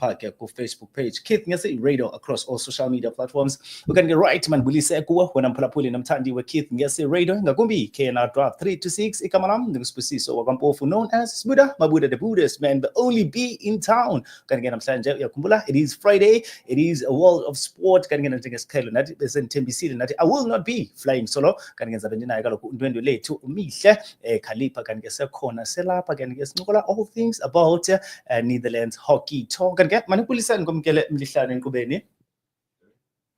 podcast ku Facebook page Keith ngese radio across all social media platforms. We can get right man bulise kuwe wena mphulaphuli namthandi we Keith ngese radio ngakumbi KNR Drive 3 to 6 ikamanam ngusipisiso wakwampofu known as Buddha Mabuda the Buddhist man the only bee in town. Kan get namhlanje uyakumbula it is Friday, it is a world of sport. Kan get njengesikelo nathi besentembisile nathi I will not be flying solo. Kan ngenza bendinayo kaloku undwendwe lethu Mihle Kalipa kan ngesekhona selapha kan ngesincokola all things about Netherlands hockey talk. Kan get manipulisani komkele mlihlane enkqubeni.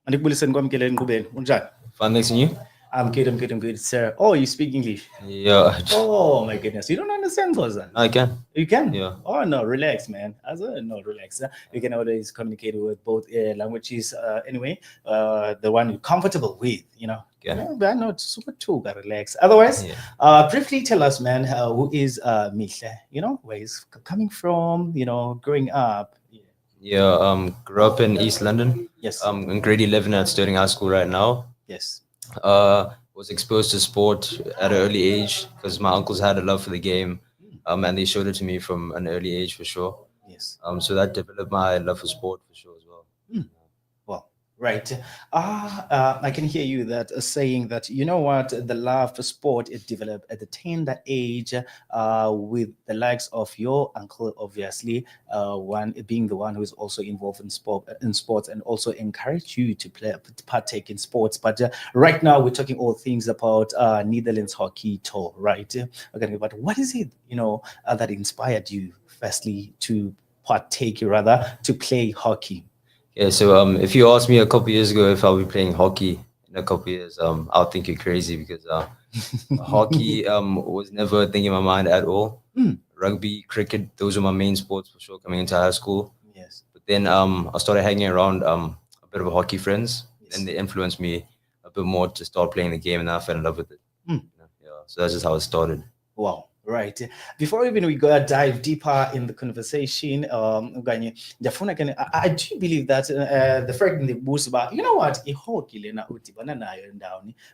Manipulisani komkele enkqubeni. Unjani? Fun next you? I'm good, sir. Oh, you speak English? Yeah. Oh my goodness, you don't understand Xhosa? I can. You can? Yeah. Oh no, relax, man. No, relax. You can always communicate with both languages. Anyway, the one you're comfortable with, you know. Yeah. But not super too, but relax. Otherwise, briefly tell us, man, who is Mihle? You know, where he's coming from. You know, growing up. Yeah. Grew up in East London. Yes. In grade 11 at Sterling High School right now. Yes. Was exposed to sport at an early age because my uncles had a love for the game, and they showed it to me from an early age for sure. Yes. So that developed my love for sport for sure as well. Well, right. I can hear you that saying that, you know what, the love for sport, it developed at the tender age with the likes of your uncle, obviously, one being the one who is also involved in sports and also encourage you to partake in sports. But right now we're talking all things about Netherlands hockey tour, right? Okay, but what is it, you know, that inspired you firstly to to play hockey? Yeah, so if you asked me a couple years ago if I'll be playing hockey in a couple years, I'll think you're crazy because hockey was never a thing in my mind at all. Rugby, cricket, those were my main sports for sure coming into high school. Yes. But then I started hanging around a bit of hockey friends, and they influenced me a bit more to start playing the game, and I fell in love with it. Yeah, so that's just how it started. Wow. Right. Before even we go dive deeper in the conversation, I do believe that the fact in the boost about, you know what,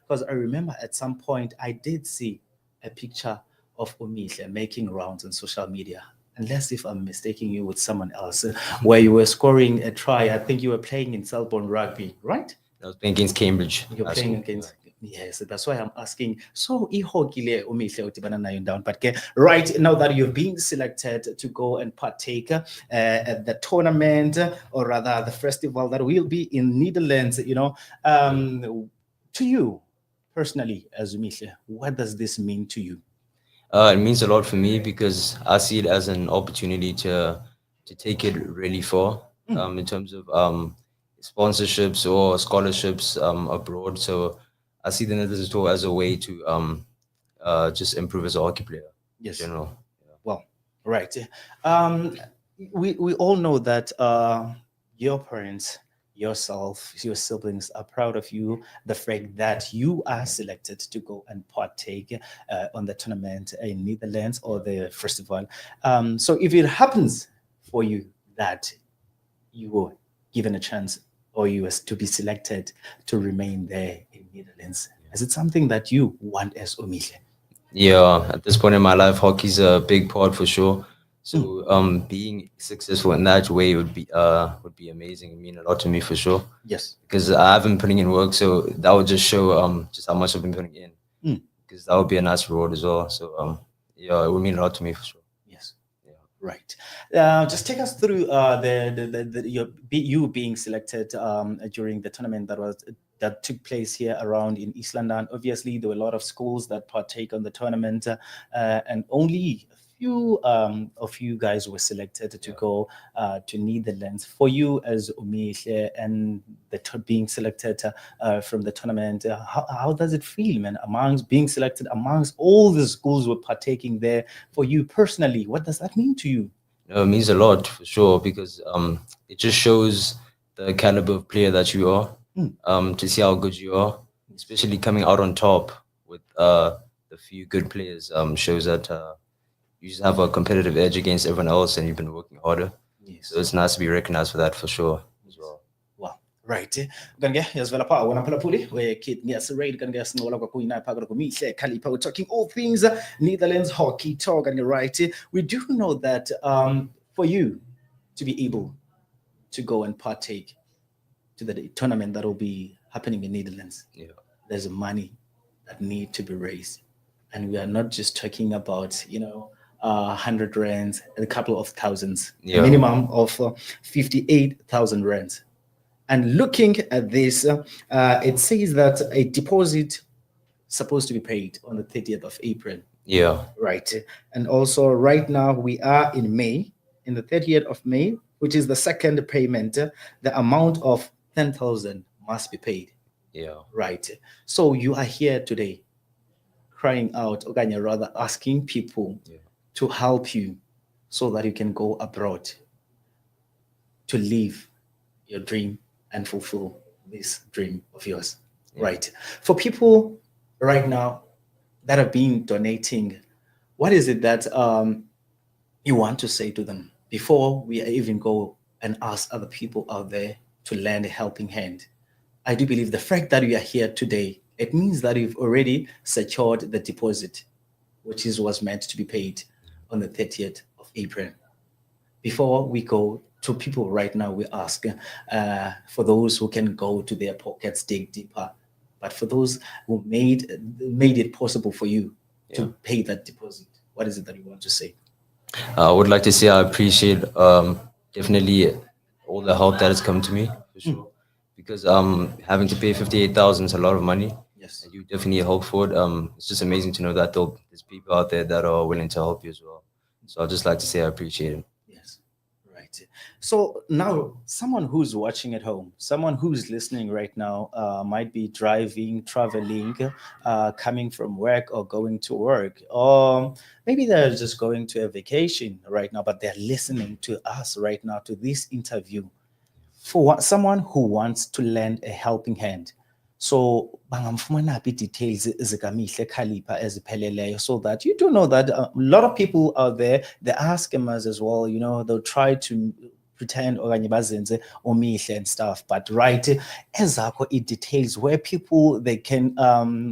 because I remember at some point I did see a picture of Mihle making rounds on social media. Unless if I'm mistaking you with someone else, where you were scoring a try. I think you were playing in Selborne Rugby, right? I was playing against Cambridge. You're playing against. Yes, that's why I'm asking. So, but right now that you've been selected to go and partake at the tournament, or rather the festival that will be in Netherlands, you know, to you personally as Mihle, what does this mean to you? It means a lot for me because I see it as an opportunity to take it really far in terms of sponsorships or scholarships abroad. So I see the Netherlands tour as a way to just improve as a hockey player. Yes. In general. Yeah. Well, right. We all know that your parents, yourself, your siblings are proud of you. The fact that you are selected to go and partake on the tournament in Netherlands or the festival. So if it happens for you that you were given a chance or you was to be selected to remain there in Netherlands, is it something that you want as Mihle? Yeah, at this point in my life, hockey's a big part for sure. So being successful in that way would be amazing. It mean a lot to me for sure. Yes. Because I have been putting in work, so that would just show just how much I've been putting in. Because that would be a nice reward as well. So yeah, it would mean a lot to me for sure. Yes. Yeah. Right. Just take us through you being selected during the tournament that took place here around in East London. Obviously, there were a lot of schools that partake on the tournament, and only a few of you guys were selected to go to Netherlands. For you as Mihle and being selected from the tournament, how does it feel, man, amongst being selected amongst all the schools who were partaking there? For you personally, what does that mean to you? It means a lot for sure because it just shows the caliber of player that you are. To see how good you are, especially coming out on top with the few good players, shows that you just have a competitive edge against everyone else and you've been working harder. Yes. So it's nice to be recognized for that for sure as well. Wow. Right. We're talking all things Netherlands hockey talk, and you're right. We do know that for you to be able to go and partake to the tournament that will be happening in Netherlands. Yeah. There's money that need to be raised, and we are not just talking about 100 rands, a couple of thousands, a Yeah. minimum of 58,000 rands. And looking at this, it says that a deposit supposed to be paid on the 30th of April. Yeah. Right. And also, right now, we are in May, in the 30th of May, which is the second payment. The amount of 10,000 must be paid. Yeah. Right. So you are here today crying out, or rather asking people Yeah. to help you so that you can go abroad to live your dream and fulfill this dream of yours. Yeah. Right. For people right now that have been donating, what is it that you want to say to them before we even go and ask other people out there to lend a helping hand? I do believe the fact that we are here today, it means that you've already secured the deposit, which was meant to be paid on the 30th of April. Before we go to people right now, we ask for those who can go to their pockets, dig deeper. But for those who made it possible for you to pay that deposit, what is it that you want to say? I would like to say I appreciate definitely all the help that has come to me for sure. Because having to pay 58,000 is a lot of money. Yes. And you definitely hope for it. It's just amazing to know that there's people out there that are willing to help you as well. So I'd just like to say I appreciate it. Yes. Right. So now, someone who's watching at home, someone who's listening right now, might be driving, traveling, coming from work or going to work, or maybe they're just going to a vacation right now, but they're listening to us right now, to this interview. For someone who wants to lend a helping hand, so bangamfumana details zika Mihle Kalipa ezipheleleyo, so that you do know that a lot of people out there, they ask scammers as well, they'll try to pretend okanye bazenze omihle and stuff, but right, ezakho it details where people they can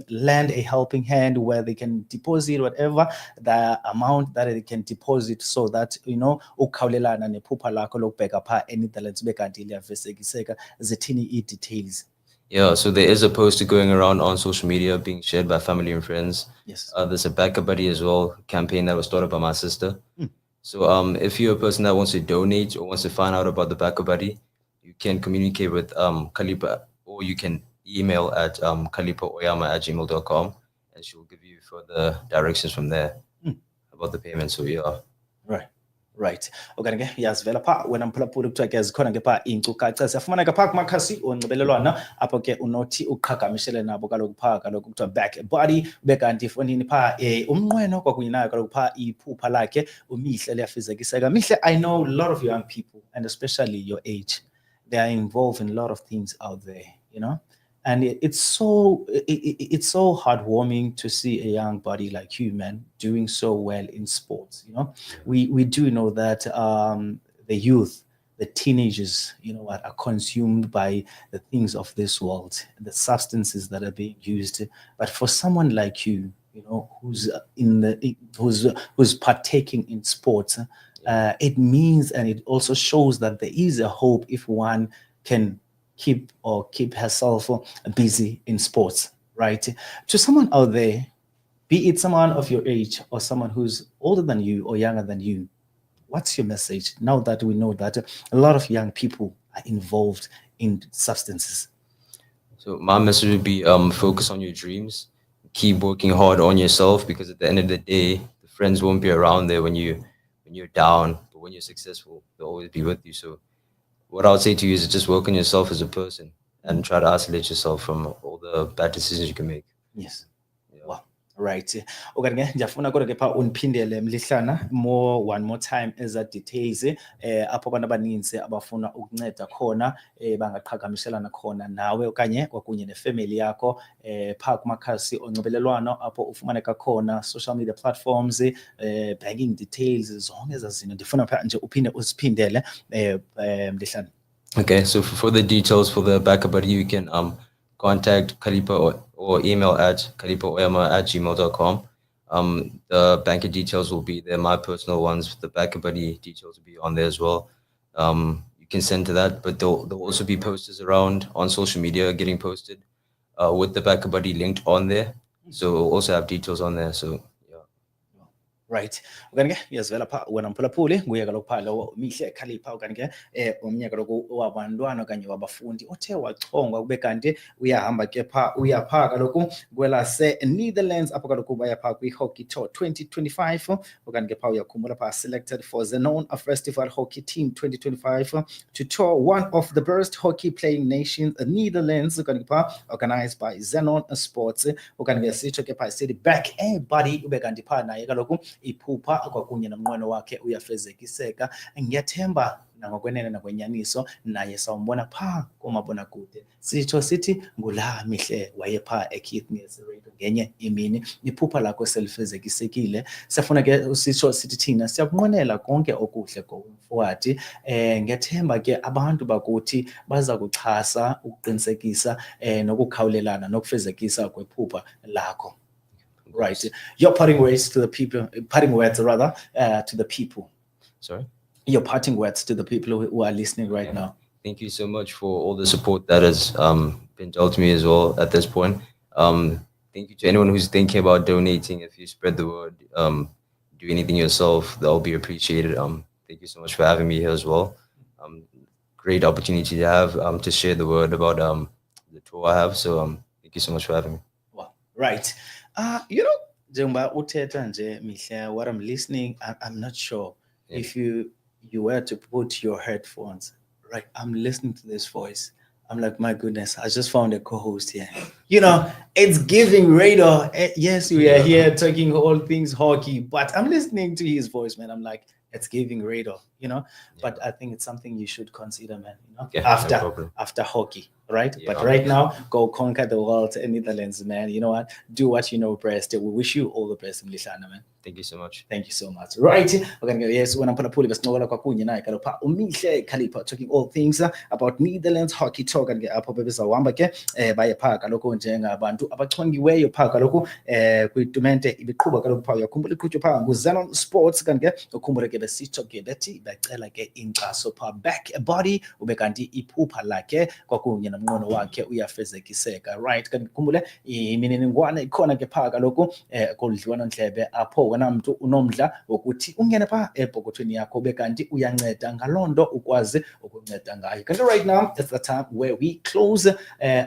lend a helping hand, where they can deposit whatever the amount that they can deposit, so that ukhawulelana nephupha lakho lokubheka pha eNetherlands bekanti liyavesekiseka. Zithini i-details? Yeah, so there is a poster going around on social media being shared by family and friends. Yes. There's a Backer Buddy as well campaign that was started by my sister. So if you're a person that wants to donate or wants to find out about the Backer Buddy, you can communicate with Kalipa, or you can email at kalipaoyama@gmail.com, and she will give you further directions from there about the payment. So yeah. Right. Okay, yazivela pha wena mphulaphula kuthiwa ke zikhona ke pha iinkcukacha siyafumana ke pha kumakhasi onxibelelwano apho ke unothi uqhagamishele nabo kaloku pha kaloku kuthiwa back body bekanti efondini pha umnqweno kwakunye nayo kaloku pha iphupha lakhe uMihle liyafezekiseka. Mihle, I know a lot of young people, and especially your age, they are involved in a lot of things out there, and it's so heartwarming to see a young body like you, man, doing so well in sports. We do know that the youth, the teenagers, are consumed by the things of this world, the substances that are being used. But for someone like you, who's who's partaking in sports, it means, and it also shows that there is a hope if one can keep herself busy in sports, right? To someone out there, be it someone of your age or someone who's older than you or younger than you, what's your message now that we know that a lot of young people are involved in substances? So my message would be focus on your dreams, keep working hard on yourself, because at the end of the day, the friends won't be around there when you're down, but when you're successful, they'll always be with you. So what I would say to you is just work on yourself as a person and try to isolate yourself from all the bad decisions you can make. Yes. Wow. Right. Okay, ngiyafuna kodwa ke pha uniphindele Mlihlana one more time eza details apho abantu abaninzi abafuna ukunceda khona bangaqhagamishelana khona nawe okanye kwakunye nefamily yakho pha kumakhasi onxibelelwano apho ufumaneka khona, social media platforms, banking details, zonke ezazinto ndifuna pha nje uphinde usiphindele Mlihlana. Okay, so for the details for the Backer Buddy, you can contact Kalipa or email at kalipaoyama@gmail.com. The banker details will be there, my personal ones. The Backer Buddy details will be on there as well. You you can send to that. But there'll also be posters around on social media getting posted with the Backer Buddy linked on there. So we'll also have details on there. So yeah. Right. Ukanike yazivela pha wena mphulaphuli nguye kaloku pha lo Mihle Kalipa ukanike omnye kaloku wabantwana okanye wabafundi othe wachongwa kube kanti uyahamba ke pha uyapha kaloku kwelase Netherlands apho kaloku baya pha kwi-Hockey Tour 2025 ukanike pha uyakhumbula pha selected for the known festival hockey team 2025 to tour one of the best hockey playing nations, Netherlands, ukanike pha organized by Zenon Sports ukanike sitsho ke pha sithi back buddy ube kanti pha naye kaloku iphupha kwakunye nomnqweno wakhe uyafezekiseka. Ngiyathemba nangokwenene nakwenyaniso naye sawumbona pha komabonakude sitsho sithi ngula Mihle wayepha eKeith Radio ngenye imini iphupha lakho selifezekisekile. Siyafuna ke sitsho sithi thina siyakunqwenela konke okuhle going forward. Ngiyathemba ke abantu bakuthi baza kuxhasa ukuqinisekisa nokukhawulelana nokufezekisa kwephupha lakho. Right. Your parting words to the people, to the people. Sorry? Your parting words to the people who are listening right now. Thank you so much for all the support that has been dealt to me as well at this point. Thank you to anyone who's thinking about donating. If you spread the word, do anything yourself, that'll be appreciated. Thank you so much for having me here as well. Great opportunity to have to share the word about the tour I have. So thank you so much for having me. Wow. Right. You know, njengoba uthetha nje Mihle, what I'm listening, I'm not sure if you were to put your headphones, right? I'm listening to this voice. I'm like, my goodness, I just found a co-host here. You know, it's giving radar. Yes, we are here talking all things hockey, but I'm listening to his voice, man. I'm like, it's giving radar, you know. But I think it's something you should consider, man. You know, after hockey, right? But right now, go conquer the world in Netherlands, man. You know what? Do what you know best. We wish you all the best, Mlishana, man. Thank you so much. Thank you so much. Right. Okay, yes, when I'm pulling besinola kwakunye naye kalopa Mihle Kalipa talking all things about Netherlands hockey talk and apho bebezawuhamba ke baye pha kaloku njengabantu abachongiweyo pha kaloku kwitumente ibiqhuba kaloku pha uyakhumbula iqhutywa pha nguZenon Sports kanti ke ukhumbule ke besitsho ke bethi bacela ke inkxaso pha back body ube kanti iphupha lakhe kwakunye nomnqweno wakhe uyafezekiseka. Right. Kanti ukhumbule imininingwane ikhona ke pha kaloku kodliwana ndlebe apho wena mntu unomdla wokuthi ungene pha epokothweni yakho bekanti uyanceda ngalondo ukwazi ukunceda ngayo. Kanti right now it's the time where we close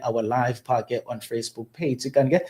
our live park on Facebook page kanti ke